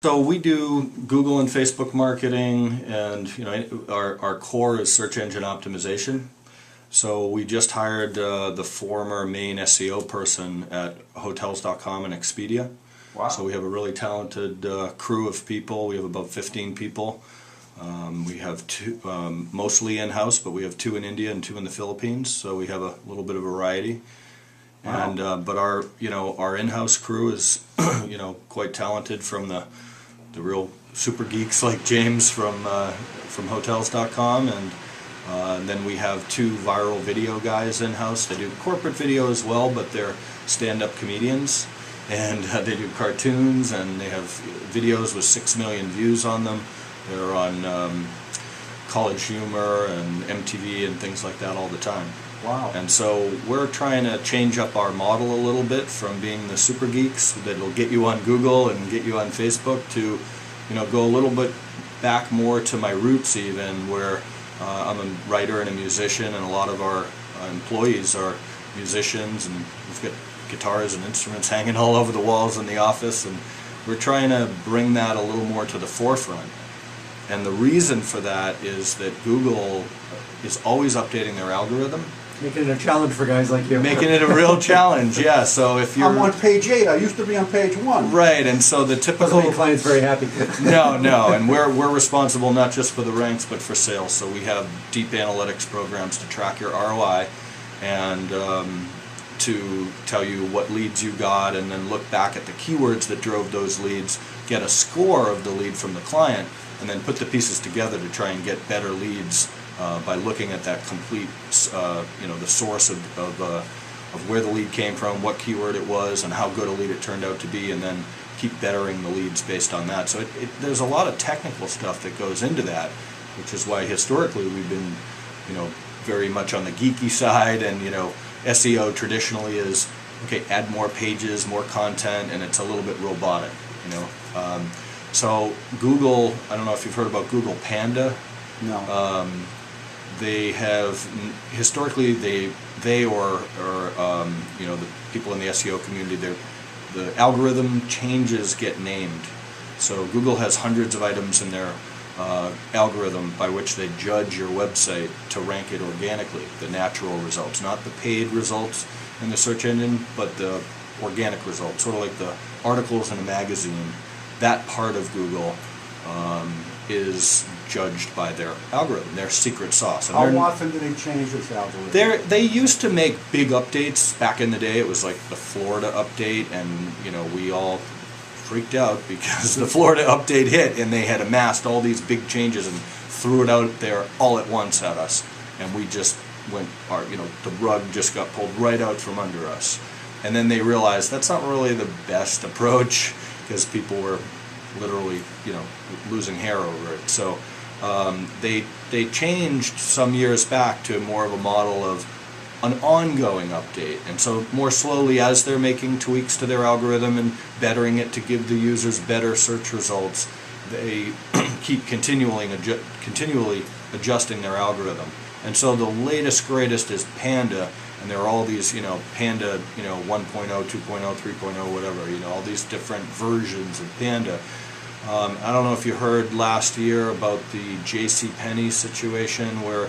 So we do Google and Facebook marketing, and our core is search engine optimization. So we just hired the former main SEO person at Hotels.com and Expedia. Wow. So we have a really talented crew of people. We have about 15 people. We have two, mostly in-house, but we have 2 in India and 2 in the Philippines. So we have a little bit of variety. Wow. And but our in-house crew is quite talented, from the real super geeks like James from Hotels.com, and then we have 2 viral video guys in-house. They do corporate video as well, but they're stand-up comedians, and they do cartoons, and they have videos with 6 million views on them. They're on College Humor and MTV and things like that all the time. Wow. And so we're trying to change up our model a little bit from being the super geeks that'll get you on Google and get you on Facebook to, go a little bit back more to my roots, even, where I'm a writer and a musician, and a lot of our employees are musicians, and we've got guitars and instruments hanging all over the walls in the office, and we're trying to bring that a little more to the forefront. And the reason for that is that Google is always updating their algorithm. Making it a challenge for guys like you. Making it a real challenge, yeah. So if you're... I'm on page 8. I used to be on page 1. Right, and so the typical... The client's very happy. No, and we're responsible not just for the ranks, but for sales. So we have deep analytics programs to track your ROI, and to tell you what leads you got, and then look back at the keywords that drove those leads, get a score of the lead from the client, and then put the pieces together to try and get better leads by looking at that complete, the source of where the lead came from, what keyword it was, and how good a lead it turned out to be, and then keep bettering the leads based on that. So there's a lot of technical stuff that goes into that, which is why historically we've been, very much on the geeky side, and SEO traditionally is, okay, add more pages, more content, and it's a little bit robotic, So Google, I don't know if you've heard about Google Panda. No. They have historically the people in the SEO community, the algorithm changes get named. So Google has hundreds of items in their algorithm by which they judge your website to rank it organically, the natural results, not the paid results in the search engine, but the organic results, sort of like the articles in a magazine. That part of Google is judged by their algorithm, their secret sauce. And How often do they change this algorithm? They used to make big updates back in the day. It was like the Florida update, and we all freaked out because the Florida update hit, and they had amassed all these big changes and threw it out there all at once at us, and we just went, the rug just got pulled right out from under us. And then they realized that's not really the best approach, because people were literally, losing hair over it. So they changed some years back to more of a model of an ongoing update, and so more slowly, as they're making tweaks to their algorithm and bettering it to give the users better search results, they keep continually adjusting their algorithm. And so the latest greatest is Panda, and there are all these, Panda, 1.0, 2.0, 3.0, whatever, all these different versions of Panda. I don't know if you heard last year about the JCPenney situation, where